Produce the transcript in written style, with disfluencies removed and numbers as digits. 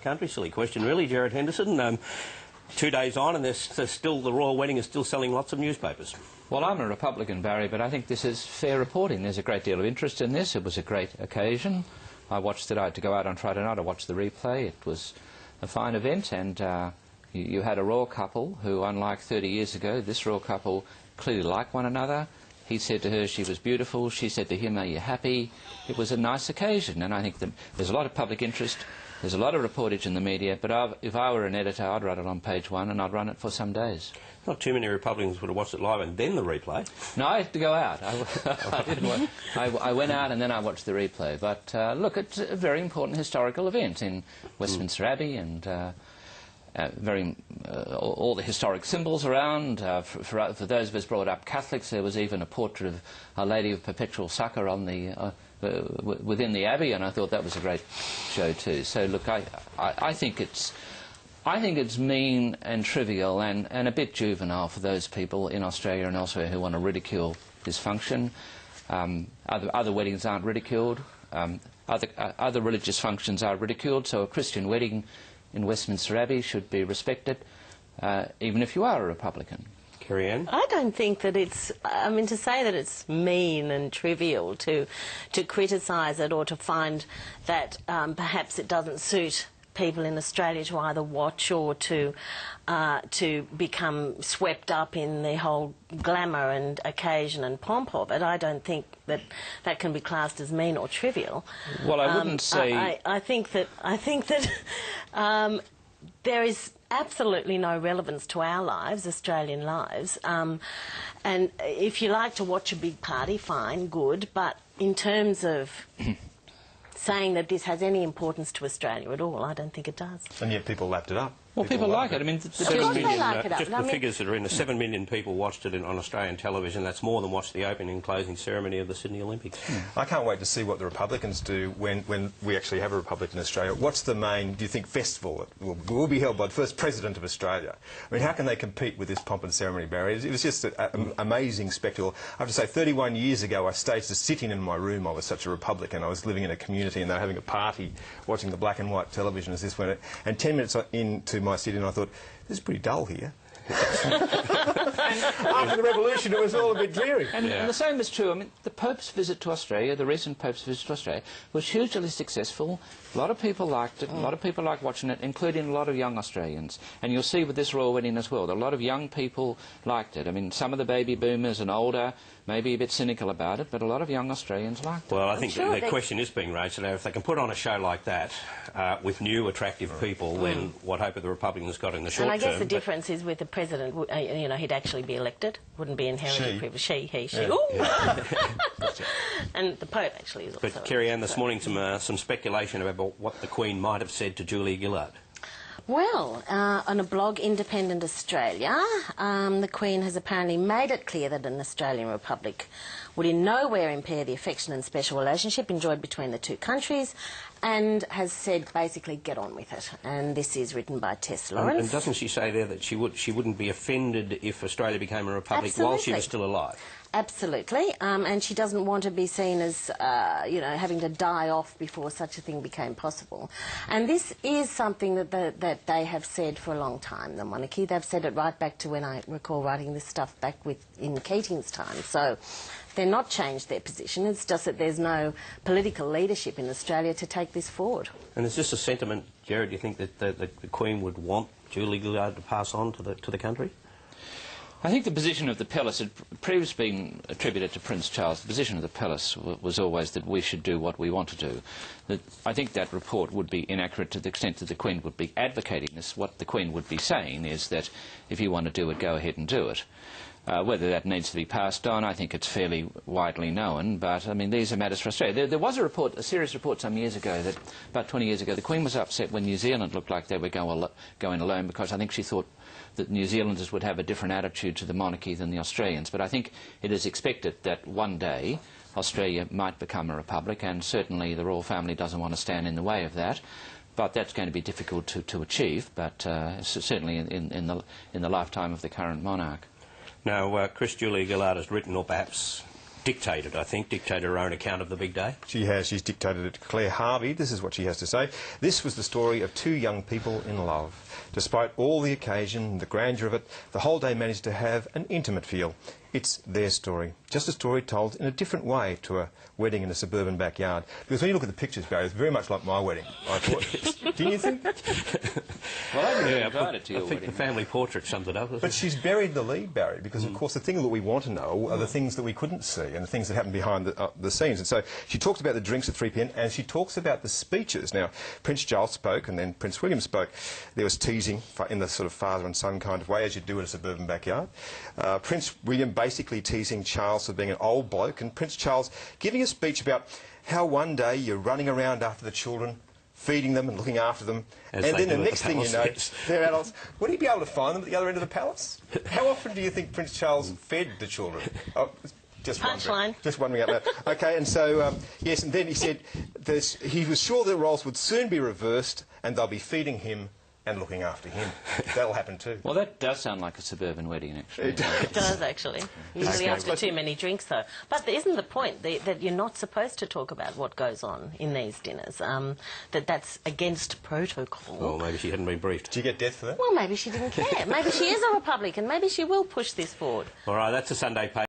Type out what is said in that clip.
country. Silly question, really, Gerard Henderson. 2 days on, and there's still, the royal wedding is still selling lots of newspapers. Well, I'm a Republican, Barry, but I think this is fair reporting. There's a great deal of interest in this. It was a great occasion. I watched it. I had to go out on Friday night. I watched the replay. It was a fine event, and you had a royal couple who, unlike 30 years ago, this royal couple clearly liked one another. He said to her she was beautiful. She said to him, are you happy? It was a nice occasion, and I think that there's a lot of public interest. There's a lot of reportage in the media, but if I were an editor, I'd write it on page 1, and I'd run it for some days. Not too many Republicans would have watched it live and then the replay. No, I had to go out. I went out and then I watched the replay. But look, it's a very important historical event in Westminster Abbey, and all the historic symbols around. For those of us brought up Catholics, there was even a portrait of Our Lady of Perpetual Succour on the within the Abbey, and I thought that was a great show too. So look, I think it's mean and trivial and a bit juvenile for those people in Australia and elsewhere who want to ridicule this function. Other weddings aren't ridiculed. Other religious functions are ridiculed. So a Christian wedding in Westminster Abbey should be respected, even if you are a Republican. Kerry Anne? I don't think that it's, I mean, to say that it's mean and trivial to criticise it, or to find that perhaps it doesn't suit people in Australia to either watch or to become swept up in the whole glamour and occasion and pomp of it. I don't think that that can be classed as mean or trivial. Well, I wouldn't say... I think that there is absolutely no relevance to our lives, Australian lives. And if you like to watch a big party, fine, good, but in terms of saying that this has any importance to Australia at all, I don't think it does. And yet people lapped it up. Well, people like it. I mean, just the figures that are in the 7 million people watched it on Australian television. That's more than watched the opening and closing ceremony of the Sydney Olympics. I can't wait to see what the Republicans do when we actually have a republic in Australia. What's the main, do you think, festival that will be held by the first President of Australia? I mean, how can they compete with this pomp and ceremony, Barry? It was just an amazing spectacle. I have to say, 31 years ago, I staged a sit-in in my room. I was such a Republican. I was living in a community and they were having a party, watching the black and white television as this went. And 10 minutes into my sit-in, I thought, this is pretty dull here. After the revolution, it was all a bit dreary. And the same is true. I mean, the Pope's visit to Australia, the recent Pope's visit to Australia, was hugely successful. A lot of people liked it. A lot of people liked watching it, including a lot of young Australians. And you'll see with this royal wedding as well, a lot of young people liked it. I mean, some of the baby boomers and older may be a bit cynical about it, but a lot of young Australians liked it. Well, I think the question is being raised today. If they can put on a show like that with new, attractive people, then what hope have the Republicans got in the short term? And I guess the difference is with the President, you know, he'd actually be elected, wouldn't be inherited privilege. She. Yeah. Yeah. And the Pope actually is also... But, Kerry Anne, this morning some speculation about what the Queen might have said to Julia Gillard. Well, on a blog, Independent Australia, the Queen has apparently made it clear that an Australian Republic would in nowhere impair the affection and special relationship enjoyed between the two countries, and has said basically get on with it. And this is written by Tess Lawrence. And doesn't she say there that she wouldn't be offended if Australia became a republic while she was still alive? Absolutely, and she doesn't want to be seen as, you know, having to die off before such a thing became possible. And this is something that they have said for a long time, the monarchy. They've said it right back to when I recall writing this stuff back in Keating's time. So they're not changed their position. It's just that there's no political leadership in Australia to take this forward. And is this a sentiment, Gerard, do you think that the Queen would want Julia Gillard to pass on to the country? I think the position of the palace had previously been attributed to Prince Charles. The position of the palace was always that we should do what we want to do. I think that report would be inaccurate to the extent that the Queen would be advocating this. What the Queen would be saying is that if you want to do it, go ahead and do it. Whether that needs to be passed on, I think it's fairly widely known, but, I mean, these are matters for Australia. There was a serious report some years ago, that about 20 years ago, the Queen was upset when New Zealand looked like they were going alone, because I think she thought that New Zealanders would have a different attitude to the monarchy than the Australians. But I think it is expected that one day Australia might become a republic, and certainly the royal family doesn't want to stand in the way of that. But that's going to be difficult to achieve, but certainly in the lifetime of the current monarch. Now, Julia Gillard has written, or perhaps dictated, I think, dictated her own account of the big day. She has. She's dictated it to Claire Harvey. This is what she has to say. This was the story of two young people in love. Despite all the occasion, the grandeur of it, the whole day managed to have an intimate feel. It's their story. Just a story told in a different way to a wedding in a suburban backyard. Because when you look at the pictures, Barry, it's very much like my wedding, I thought. Didn't you think? Well, I haven't been invited to your I think wedding. the family portrait sums it up, doesn't But it? she's buried the lead, Barry, because, of course, the thing that we want to know are the things that we couldn't see and the things that happen behind the scenes. And so she talks about the drinks at 3 p.m. and she talks about the speeches. Now, Prince Charles spoke and then Prince William spoke. There was teasing in the sort of father and son kind of way, as you do in a suburban backyard. Prince William basically teasing Charles for being an old bloke, and Prince Charles giving a speech about how one day you're running around after the children, feeding them and looking after them, As and they then the do at next the thing you know, palace, yes. they're adults. Would he be able to find them at the other end of the palace? How often do you think Prince Charles fed the children? Oh, just Punchline. Just wondering out loud. Okay, and so, yes, and then he said he was sure the roles would soon be reversed and they'll be feeding him and looking after him. That'll happen too. Well, that does sound like a suburban wedding, actually. It does, actually. Usually Okay. after too many drinks, though. But isn't the point that you're not supposed to talk about what goes on in these dinners? That's against protocol. Or maybe she hadn't been briefed. Do you get death for that? Well, maybe she didn't care. Maybe she is a Republican. Maybe she will push this forward. All right, that's a Sunday paper.